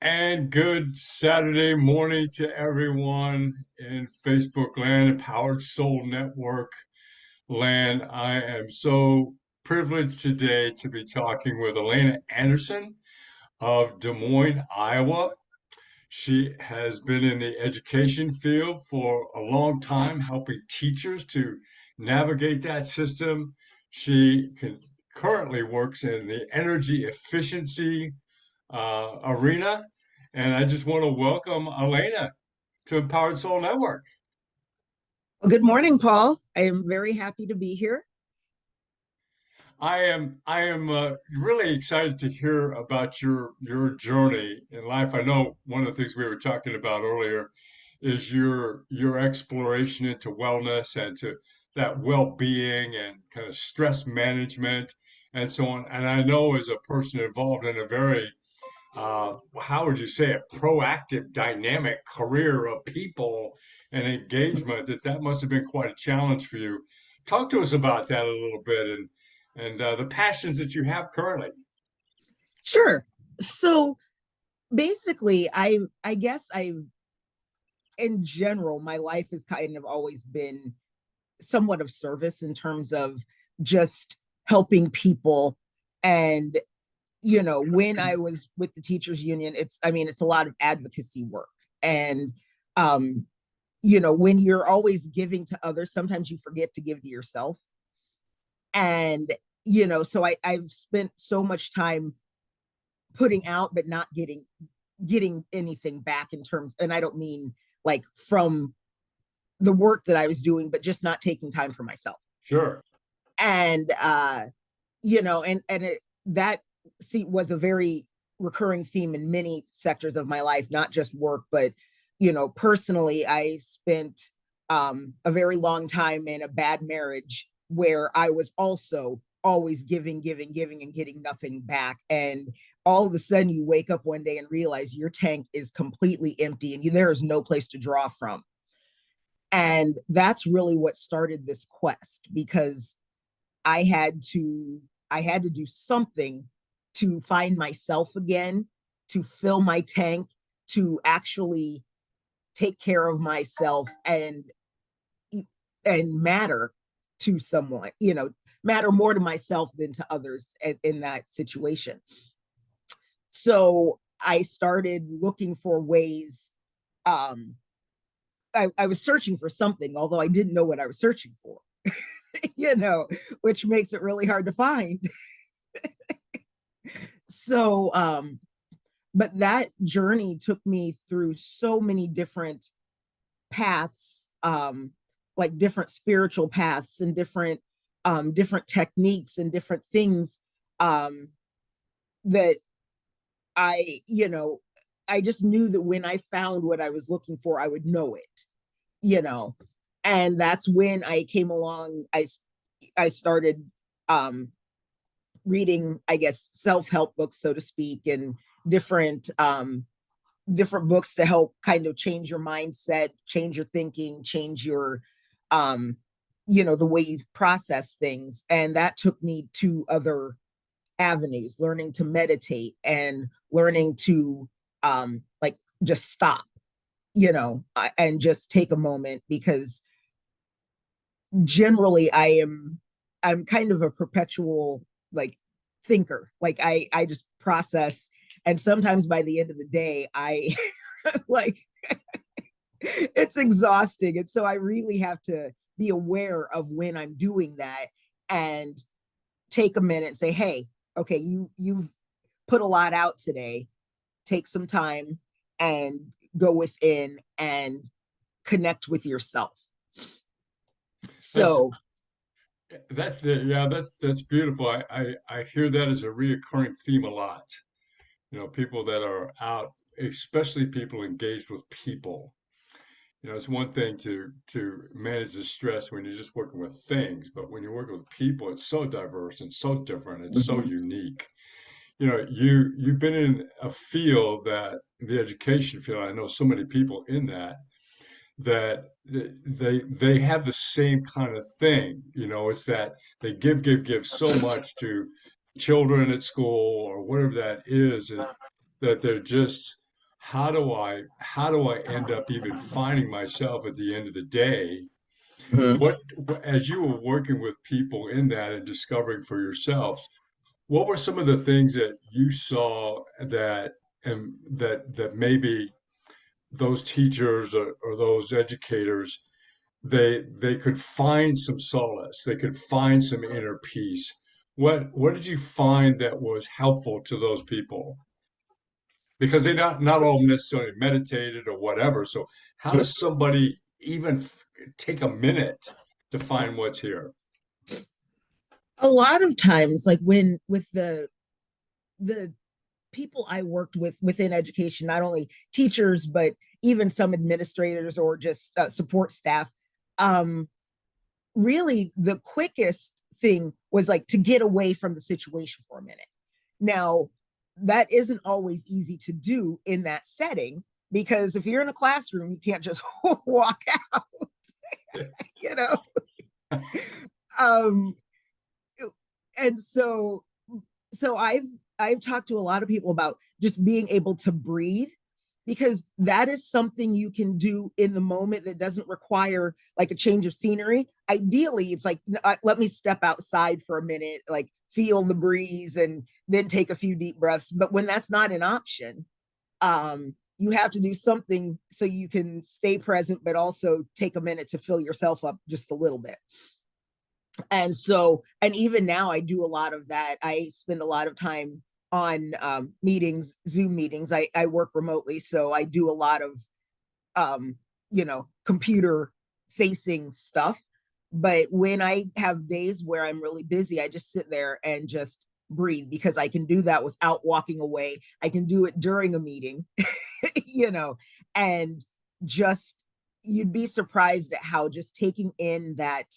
And good Saturday morning to everyone in Facebook land, Empowered Soul Network land. I am so privileged today to be talking with Alana Anderson of Des Moines, Iowa. She has been in the education field for a long time, helping teachers to navigate that system. Currently works in the energy efficiency arena. And I just want to welcome Elena to Empowered Soul Network. Well, good morning, Paul. I am very happy to be here. I am really excited to hear about your journey in life. I know one of the things we were talking about earlier is your exploration into wellness and to that well-being and kind of stress management and so on. And I know as a person involved in a very how would you say it, proactive, dynamic career of people and engagement, that must have been quite a challenge for you. Talk to us about that a little bit and the passions that you have currently. Sure. So basically, I guess I in general, my life has kind of always been somewhat of service in terms of just helping people. And when I was with the teachers union, it's a lot of advocacy work. And um when you're always giving to others, sometimes you forget to give to yourself. And so I've spent so much time putting out but not getting anything back in terms, and I don't mean like from the work that I was doing, but just not taking time for myself. Sure. And and that was a very recurring theme in many sectors of my life, not just work, but personally, I spent a very long time in a bad marriage where I was also always giving and getting nothing back. And all of a sudden, you wake up one day and realize your tank is completely empty and there is no place to draw from. And that's really what started this quest, because I had to I had to do something to find myself again, to fill my tank, to actually take care of myself and matter to someone, matter more to myself than to others in that situation. So I started looking for ways. um I was searching for something, although I didn't know what I was searching for, you know, which makes it really hard to find. So but that journey took me through so many different paths, like different spiritual paths and different techniques and different things, um, that I just knew that when I found what I was looking for, I would know it, you know. And that's when I came along. I started um, reading, I guess, self-help books, so to speak, and different different books to help kind of change your mindset, change your thinking, change your um the way you process things. And that took me to other avenues, learning to meditate and learning to like just stop, and just take a moment, because generally I'm kind of a perpetual like thinker. Like I just process, and sometimes by the end of the day I like it's exhausting. And so I really have to be aware of when I'm doing that and take a minute and say, hey, okay, you've put a lot out today. Take some time and go within and connect with yourself. That's So that's beautiful. I hear that as a reoccurring theme a lot. People that are out, especially people engaged with people. It's one thing to manage the stress when you're just working with things, but when you're working with people, it's so diverse and so different and so mhm. unique. You've been in a field, that the education field. I know so many people in that they have the same kind of thing. It's that they give so much to children at school or whatever that is, that they're just how do I end up even finding myself at the end of the day? Mhm. As you were working with people in that and discovering for yourself, what were some of the things that you saw that maybe those teachers or those educators they could find some solace, they could find some inner peace? What did you find that was helpful to those people? Because they not all necessarily meditated or whatever. So how does somebody even take a minute to find what's here? A lot of times, like when with the people I worked with within education, not only teachers but even some administrators or just support staff, um, really the quickest thing was like to get away from the situation for a minute. Now, that isn't always easy to do in that setting because if you're in a classroom, you can't just walk out, you know. Um, and so I've talked to a lot of people about just being able to breathe because that is something you can do in the moment that doesn't require like a change of scenery. Ideally, it's like let me step outside for a minute, like feel the breeze and then take a few deep breaths. But when that's not an option, you have to do something so you can stay present, but also take a minute to fill yourself up just a little bit. And so, and even now I do a lot of that. I spend a lot of time on meetings, Zoom meetings. I work remotely, so I do a lot of computer facing stuff. But when I have days where I'm really busy, I just sit there and just breathe because I can do that without walking away. I can do it during a meeting, you know, and just you'd be surprised at how just taking in that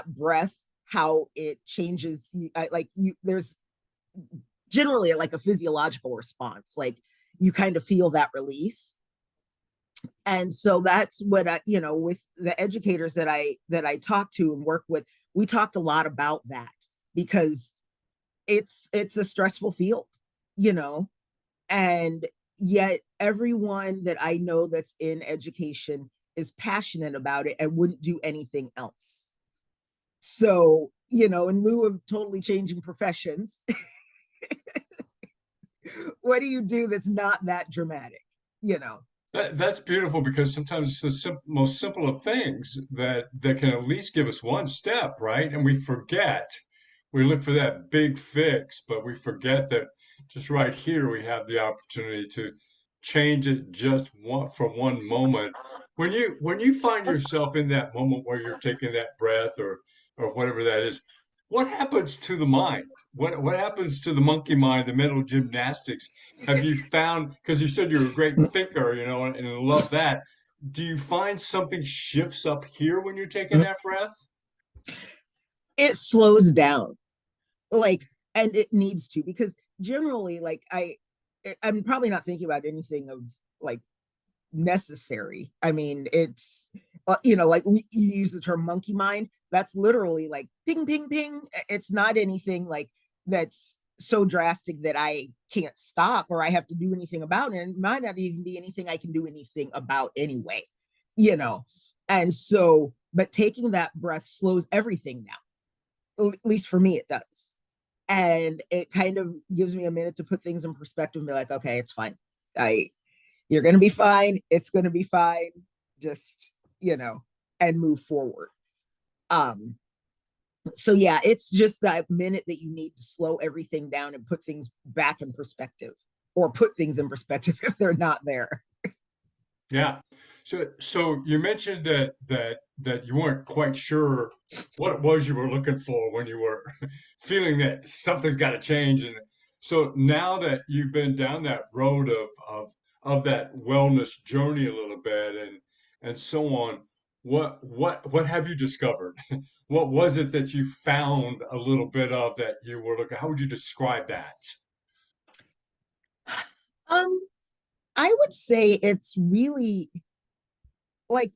breath, how it changes you, like you there's generally like a physiological response, like you kind of feel that release. And so that's what I, with the educators that I talk to and work with, we talked a lot about that because it's a stressful field, you know, and yet everyone that I know that's in education is passionate about it and wouldn't do anything else. So, in lieu of totally changing professions, what do you do that's not that dramatic? You know? That's beautiful because sometimes it's the most simple of things that can at least give us one step, right? And we forget. We look for that big fix, but we forget that just right here we have the opportunity to change it just one for one moment. When you find yourself in that moment where you're taking that breath or whatever that is, what happens to the mind? What happens to the monkey mind, the mental gymnastics? Have you found, because you said you're a great thinker, and I love that. Do you find something shifts up here when you're taking that breath? It slows down, like, and it needs to because generally, like, I'm probably not thinking about anything of like necessary. I mean, it's like you use the term monkey mind. That's literally like ping, ping, ping. It's not anything like that's so drastic that I can't stop or I have to do anything about it. And it might not even be anything I can do anything about anyway, you know. And so, but taking that breath slows everything down. At least for me, it does. And it kind of gives me a minute to put things in perspective and be like, okay, it's fine. I You're going to be fine. It's going to be fine. Just, and move forward. Um, so yeah, it's just that minute that you need to slow everything down and put things back in perspective or put things in perspective if they're not there. Yeah. So you mentioned that you weren't quite sure what it was you were looking for when you were feeling that something's got to change. And so now that you've been down that road of that wellness journey a little bit and so on, what have you discovered? What was it that you found a little bit of that you were looking? How would you describe that? Um, I would say it's really like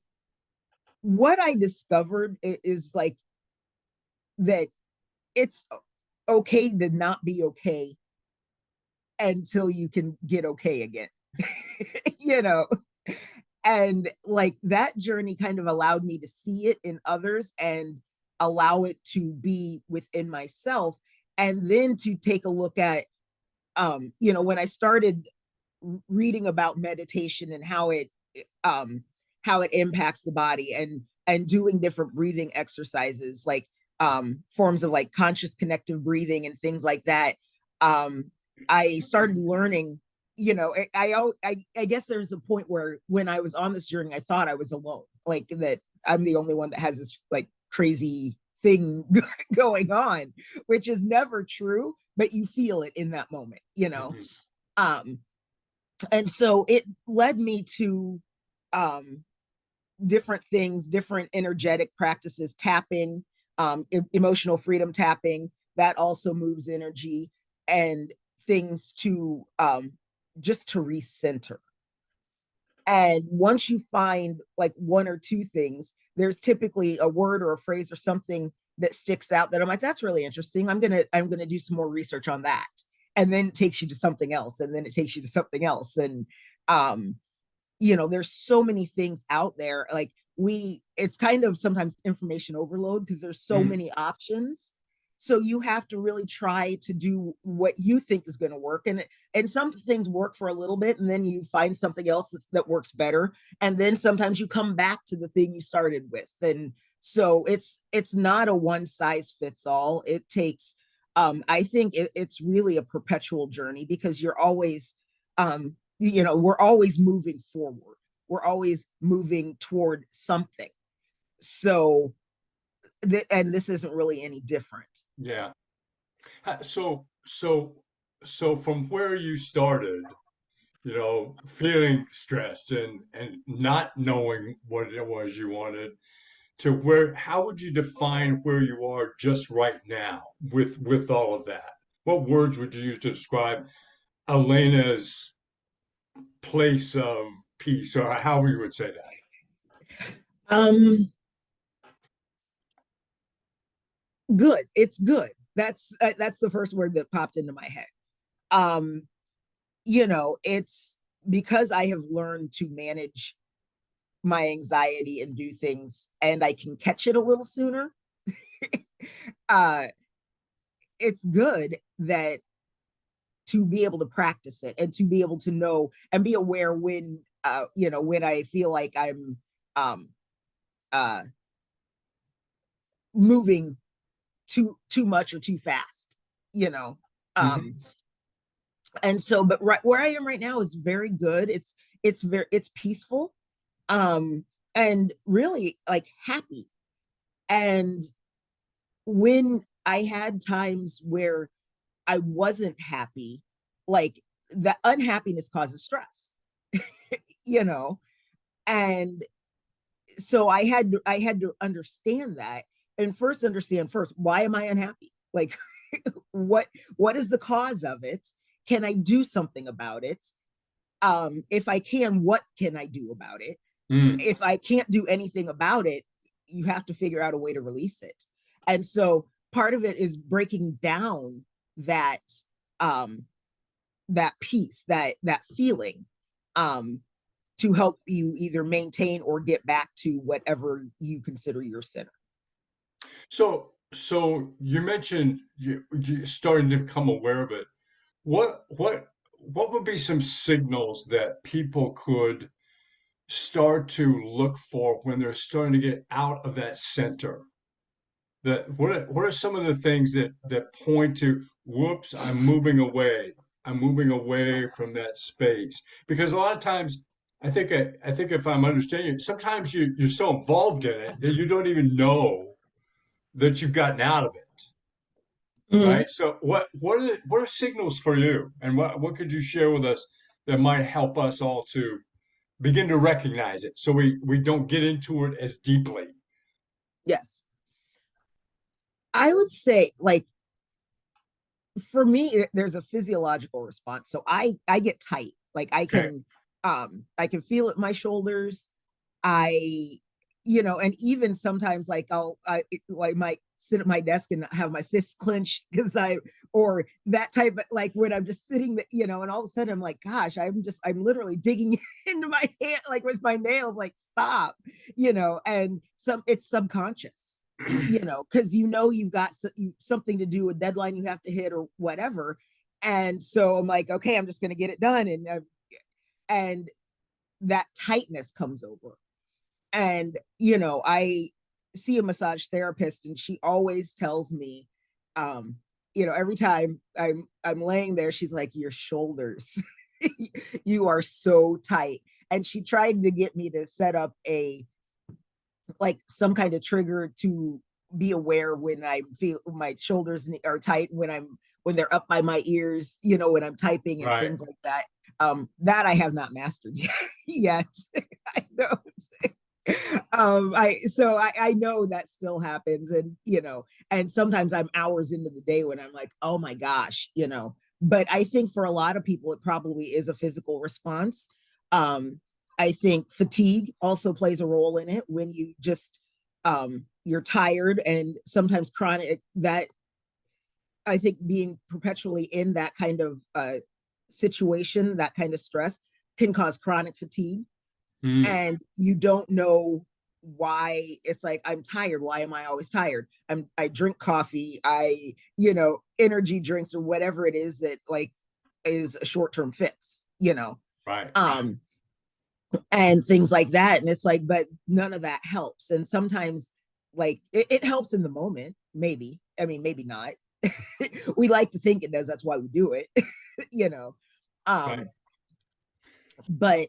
what I discovered is like that it's okay to not be okay until you can get okay again. you know, and like that journey kind of allowed me to see it in others and allow it to be within myself, and then to take a look at when I started reading about meditation and um how it impacts the body, and doing different breathing exercises, like forms of like conscious connective breathing and things like that. um I started learning, I guess there's a point where when I was on this journey I thought I was alone, like that I'm the only one that has this like crazy thing going on, which is never true, but you feel it in that moment. Mhm. um and so it led me to um different things, different energetic practices, tapping, emotional freedom tapping, that also moves energy, and things to just to recenter. And once you find like one or two things, there's typically a word or a phrase or something that sticks out that I'm like, that's really interesting. I'm gonna do some more research on that. And then it takes you to something else, and then it takes you to something else. And um, there's so many things out there. Like it's kind of sometimes information overload because there's so Mm. many options. So you have to really try to do what you think is going to work. And some things work for a little bit, and then you find something else that works better. And then sometimes you come back to the thing you started with. And so it's not a one size fits all. It takes I think it's really a perpetual journey, because you're always we're always moving forward, we're always moving toward something. So and this isn't really any different. Yeah. So from where you started, feeling stressed and not knowing what it was you wanted, to where, how would you define where you are just right now with all of that? What words would you use to describe Elena's place of peace, or however you would say that? um Good, it's good. That's the first word that popped into my head. um it's because I have learned to manage my anxiety and do things, and I can catch it a little sooner. uh it's good that to be able to practice it, and to be able to know and be aware when when I feel like I'm um uh moving too much or too fast, you know. um Hmm. and so, but right where I am right now is very good. It's peaceful, um and really like happy. And when I had times where I wasn't happy, like the unhappiness causes stress, you know. And so I had to understand that, and first understand first, why am I unhappy? Like what what is the cause of it? Can I do something about it? If I can, what can I do about it? Mm. If I can't do anything about it, you have to figure out a way to release it. And so part of it is breaking down that um that peace, that feeling, um to help you either maintain or get back to whatever you consider your center. So you mentioned you starting to become aware of it. What would be some signals that people could start to look for when they're starting to get out of that center? What are some of the things that point to, whoops, I'm moving away from that space? Because a lot of times, I think if I'm understanding you, sometimes you're so involved in it that you don't even know that you've gotten out of it, Mm. right? So what are signals for you, and what could you share with us that might help us all to begin to recognize it, so we don't get into it as deeply? Yes. I would say, like, for me, there's a physiological response. So I get tight. Like Okay. I can feel it in my shoulders. I, and even sometimes like I might sit at my desk and have my fists clenched because or that type of like when I'm just sitting, and all of a sudden I'm like, gosh, I'm literally digging into my hand, like with my nails, like stop, and it's subconscious, because you've got something to do, a deadline you have to hit or whatever. And so I'm like, okay, I'm just going to get it done. And that tightness comes over. And, I see a massage therapist and she always tells me, um, every time I'm laying there, she's like, your shoulders, you are so tight. And she tried to get me to set up like some kind of trigger to be aware when I feel my shoulders are tight, when they're up by my ears, when I'm typing and Right. things like that. That I have not mastered yet. I don't. I know that still happens, and sometimes I'm hours into the day when I'm like, oh my gosh, but I think for a lot of people it probably is a physical response. I think fatigue also plays a role in it when you're tired, and sometimes chronic, that I think being perpetually in that kind of situation, that kind of stress, can cause chronic fatigue, Mm, and you don't know why. It's like, I'm tired, why am I always tired? I drink coffee, energy drinks or whatever it is that like is a short-term fix, right. um and things like that. And it's like, but none of that helps. And sometimes like it helps in the moment, maybe, I mean, maybe not. We like to think it does, that's why we do it. you know Right. um but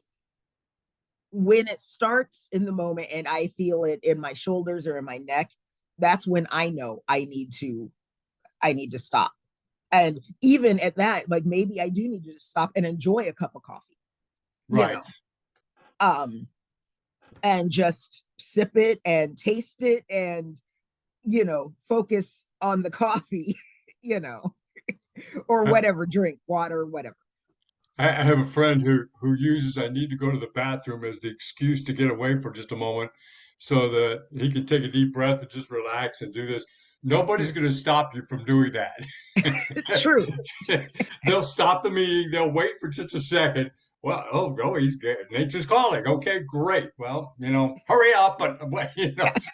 when it starts in the moment and I feel it in my shoulders or in my neck, that's when I know I need to stop. And even at that, like maybe I do need to stop and enjoy a cup of coffee, you know, Right. um, and just sip it and taste it and, focus on the coffee, you know, or I, whatever, drink water, whatever. I have a friend who uses I need to go to the bathroom as the excuse to get away for just a moment so that he can take a deep breath and just relax and do this. Nobody's going to stop you from doing that. True. They'll stop the meeting. They'll wait for just a second. Well, oh, he's good. Nature's calling. Okay, great. Well, hurry up. But Yes.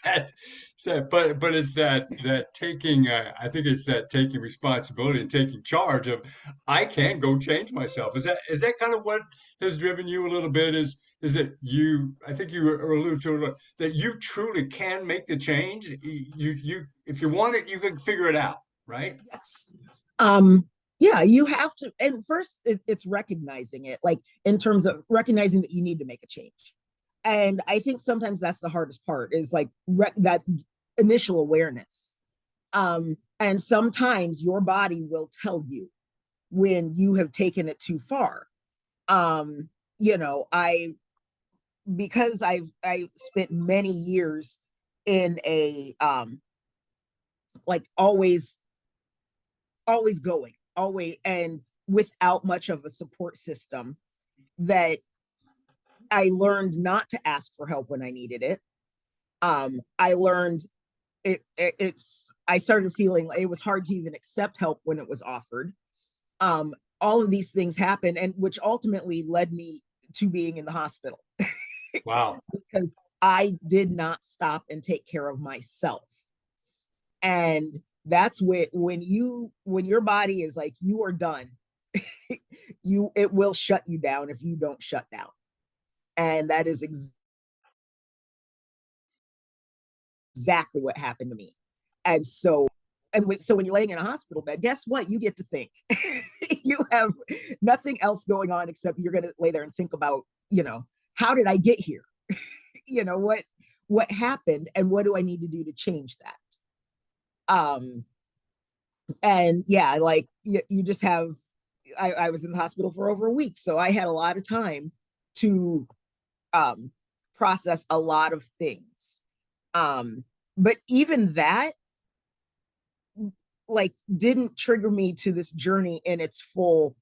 but it's that taking. I think it's that taking responsibility and taking charge of. I can go change myself. Is that kind of what has driven you a little bit? Is it you? I think you alluded to it, that you truly can make the change. You if you want it, you can figure it out. Right. Yes. Um, yeah, you have to. And first, it's recognizing it, like in terms of recognizing that you need to make a change. And I think sometimes that's the hardest part is like that initial awareness. And sometimes your body will tell you when you have taken it too far. Um, I because I spent many years in a like always going, always, and without much of a support system, that I learned not to ask for help when I needed it. I learned I started feeling like it was hard to even accept help when it was offered. Um, all of these things happened, and which ultimately led me to being in the hospital Wow. because I did not stop and take care of myself. And that's when your body is like, you are done, it will shut you down if you don't shut down. And that is exactly what happened to me. And so when you're laying in a hospital bed, guess what? You get to think. You have nothing else going on except you're going to lay there and think about, how did I get here? What happened and what do I need to do to change that? Um, and yeah, like you just have, I was in the hospital for over a week, so I had a lot of time to um, process a lot of things. But even that, like, didn't trigger me to this journey in its fullness.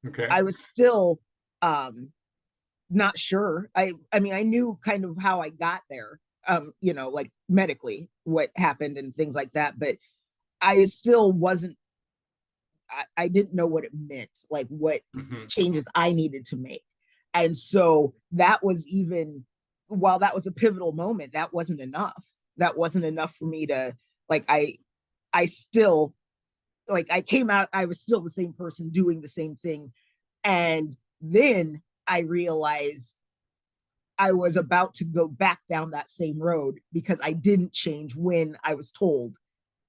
Okay. I was still not sure. I mean, I knew kind of how I got there. like medically what happened and things like that. But I still wasn't, I didn't know what it meant, like what Hmm. changes I needed to make. And so that was even, while that was a pivotal moment, that wasn't enough. That wasn't enough for me to, like, I still, like, I came out, I was still the same person doing the same thing. And then I realized I was about to go back down that same road because I didn't change when I was told,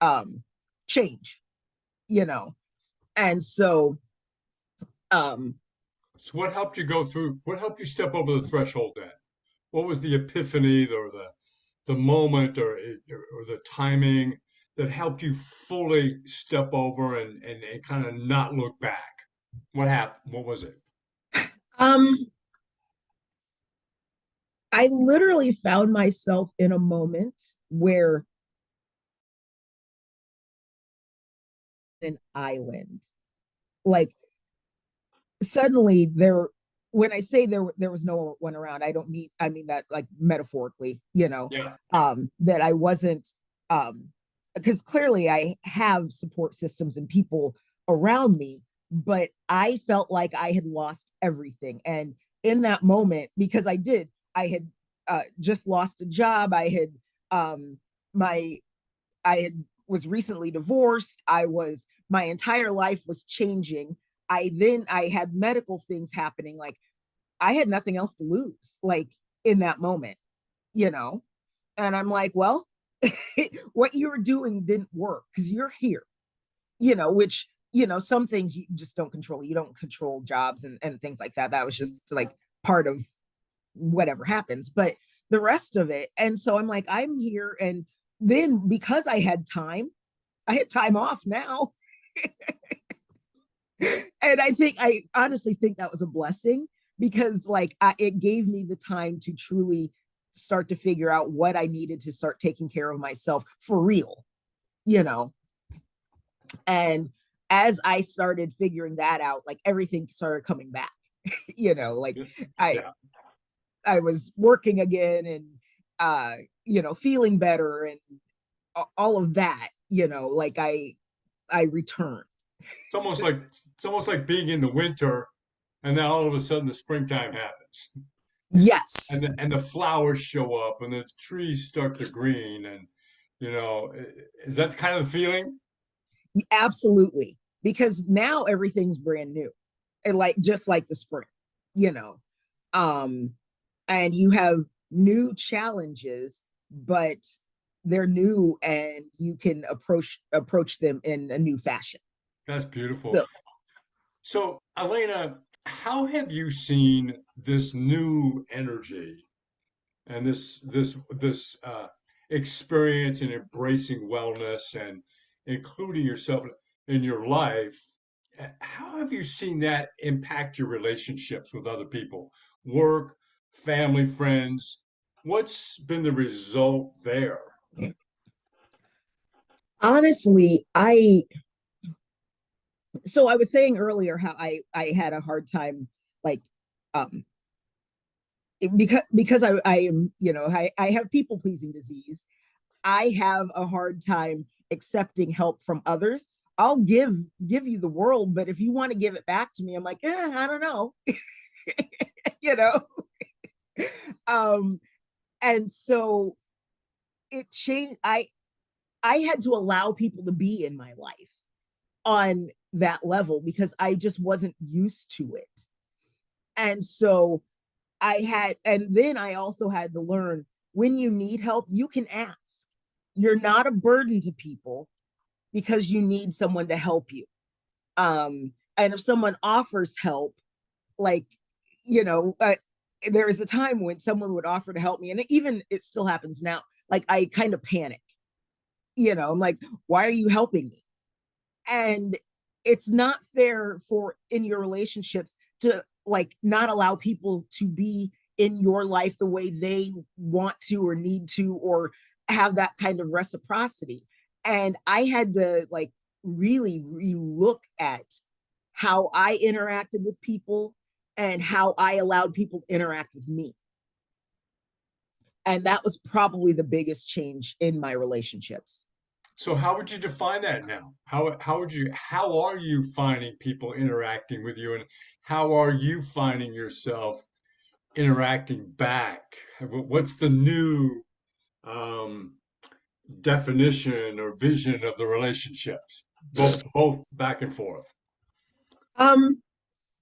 um, change, you know. And so, um, So what helped you go through? What helped you step over the threshold then? What was the epiphany or the moment or the timing that helped you fully step over and kind of not look back? What happened? What was it? um, I literally found myself in a moment where an island, like suddenly there, when I say there was no one around, I don't mean, I mean that like metaphorically, Yeah. that I wasn't, um because clearly I have support systems and people around me, but I felt like I had lost everything. And in that moment, because I had just lost a job, I had, my I had was recently divorced. My entire life was changing. I had medical things happening. Like, I had nothing else to lose, like, in that moment, you know? And I'm like, well, what you were doing didn't work because you're here, which, some things you just don't control. You don't control jobs and things like that. That was just like part of whatever happens. But the rest of it, and so I'm like, I'm here. And then because I had time off now. And I honestly think that was a blessing because, like, it gave me the time to truly start to figure out what I needed to start taking care of myself for real, you know. And as I started figuring that out, like, everything started coming back. Like, Yeah. I Yeah. I was working again, and uh feeling better, and all of that, like, I returned. It's almost like being in the winter and then all of a sudden the springtime happens. Yes, And the flowers show up and the trees start to green and is that kind of the feeling? absolutely. Because now everything's brand new. And, like, just like the spring, you know. Um and you have new challenges, but they're new and you can approach them in a new fashion. That's beautiful. So So, Elena, how have you seen this new energy and this experience in embracing wellness and including yourself in your life? How have you seen that impact your relationships with other people, work, family, friends? What's been the result there? honestly, I was saying earlier how I had a hard time, like, um because I am, I have people pleasing disease. I have a hard time accepting help from others. I'll give you the world, but if you want to give it back to me, I'm like, I don't know. you know. Um, and so it changed. I had to allow people to be in my life on that level because I just wasn't used to it. And so and then I also had to learn, when you need help, you can ask. You're not a burden to people because you need someone to help you. And if someone offers help, like, you know, uh, there is a time when someone would offer to help me, and even it still happens now. Like, I kind of panic. I'm like, why are you helping me? And it's not fair for in your relationships to, like, not allow people to be in your life the way they want to or need to, or have that kind of reciprocity. And I had to, like, really look at how I interacted with people and how I allowed people to interact with me. And that was probably the biggest change in my relationships. So how would you define that now? How are you finding people interacting with you, and how are you finding yourself interacting back? What's the new um, definition or vision of the relationships, both back and forth? Um,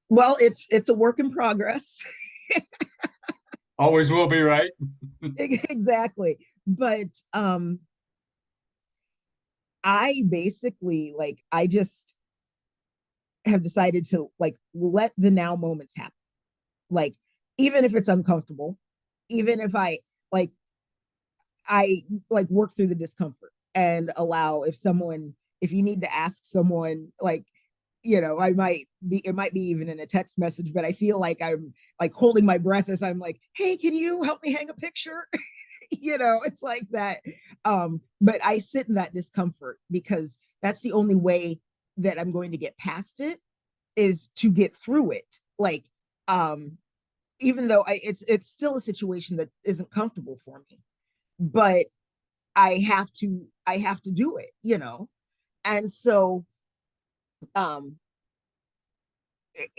well, it's a work in progress. Always will be, right? Exactly. But I basically like I just have decided to like let the now moments happen. Like even if it's uncomfortable, even if like I like work through the discomfort and allow if you need to ask someone like I might be it might be even in a text message, but I feel like I'm like holding my breath as I'm like, hey, can you help me hang a picture? It's like that. But I sit in that discomfort because that's the only way that I'm going to get past it is to get through it. Like, um, even though it's still a situation that isn't comfortable for me, but I have to do it. And so um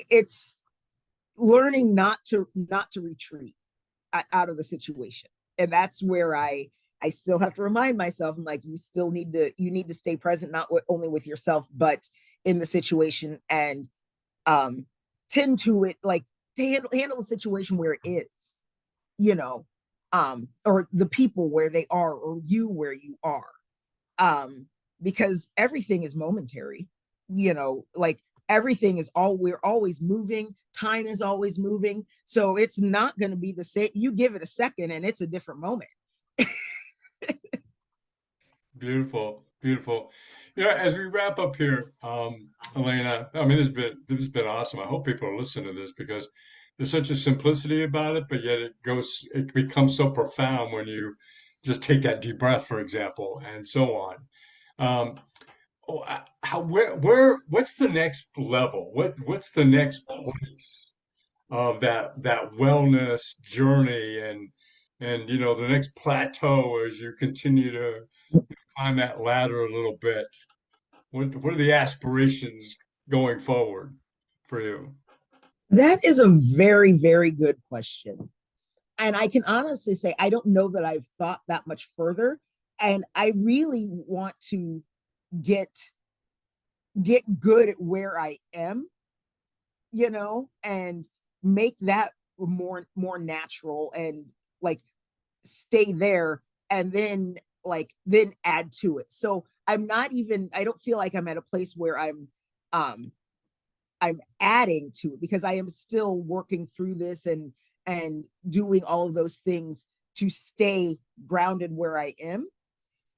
it's learning not to retreat out of the situation. And that's where I still have to remind myself, I'm like, you need to stay present, not only with yourself but in the situation, and um tend to it, like to handle the situation where it is, you know or the people where they are, or you where you are, um because everything is momentary, like everything is all we're always moving, time is always moving, so it's not going to be the same. You give it a second and it's a different moment. Beautiful, beautiful. As we wrap up here, Elena, I mean, this has been awesome. I hope people are listening to this because there's such a simplicity about it, but yet it becomes so profound when you just take that deep breath, for example, and so on. Um, what's the next level? What's the next place of that wellness journey, and the next plateau as you continue to climb that ladder a little bit? What are the aspirations going forward for you? That is a very, very good question. And I can honestly say, I don't know that I've thought that much further. And I really want to get get good at where I am, and make that more natural, and like stay there, and then add to it. So I don't feel like I'm at a place where um I'm adding to it, because I am still working through this and doing all of those things to stay grounded where I am.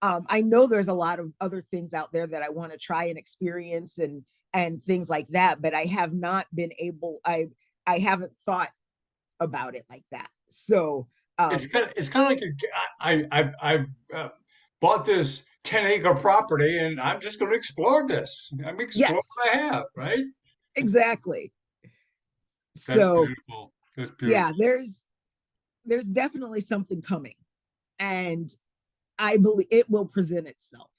I know there's a lot of other things out there that I want to try and experience, and things like that, but I have not been able. I haven't thought about it like that. So It's kind of like I've bought this 10-acre property and I'm just going to explore this. I'm explore yes, what I have, right? exactly. That's So beautiful. That's yeah, beautiful. there's definitely something coming, and I believe it will present itself,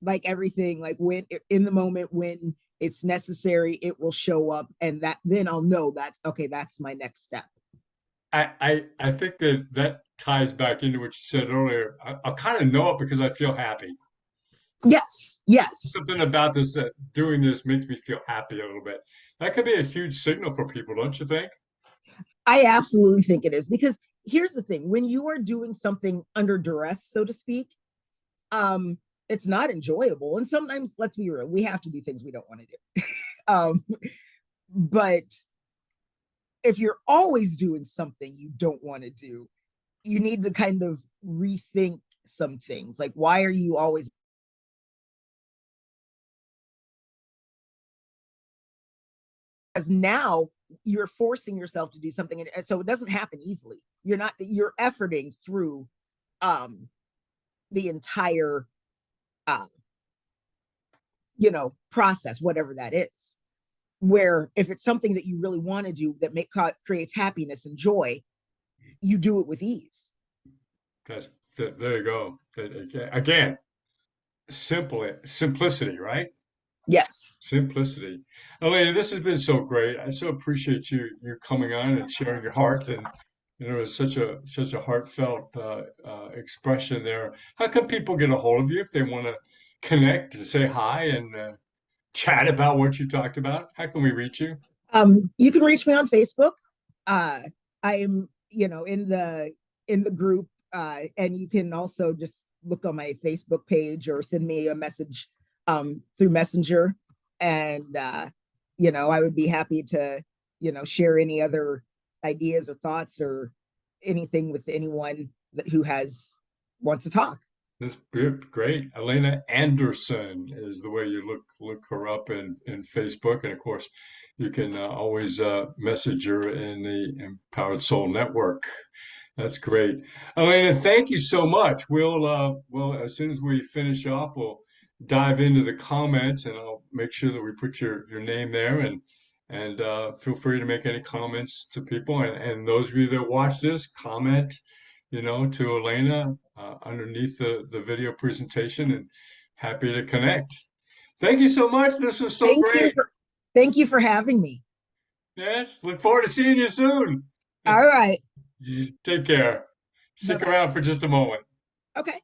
like everything, like when in the moment when it's necessary, it will show up, and that then I'll know that's okay, that's my next step. I think that ties back into what you said earlier. I kind of know it because I feel happy. Yes, yes. Something about this that doing this makes me feel happy a little bit. That could be a huge signal for people, don't you think? I absolutely think it is, because here's the thing: when you are doing something under duress, so to speak, um it's not enjoyable, and sometimes, let's be real, we have to do things we don't want to do. But if you're always doing something you don't want to do, you need to kind of rethink some things, like why are you always, because now you're forcing yourself to do something, and so it doesn't happen easily. You're efforting through um the entire uh process, whatever that is. Where if it's something that you really want to do that creates happiness and joy, you do it with ease. That's there you go. Again, simplicity, right? Yes. Simplicity. Elena, this has been so great. I so appreciate you coming on and sharing your heart, and it's such a heartfelt expression there. How can people get a hold of you if they want to connect, to say hi, and chat about what you talked about? How can we reach you? You can reach me on Facebook. Uh, I am, in the group, and you can also just look on my Facebook page or send me a message through Messenger, and I would be happy to, share any other ideas or thoughts or anything with anyone who has wants to talk. This great. Alana Anderson is the way you look her up in Facebook, and of course, you can always message her in the Empowered Soul Network. That's great, Elena. Thank you so much. Well, as soon as we finish off, we'll dive into the comments, and I'll make sure that we put your name there, and feel free to make any comments to people, and those of you that watch this, comment, to Elena underneath the video presentation, and happy to connect. Thank you so much. This was so Thank you great. for thank you for having me. Yes, look forward to seeing you soon. All right. Take care. Bye Stick bye. around for just a moment. Okay.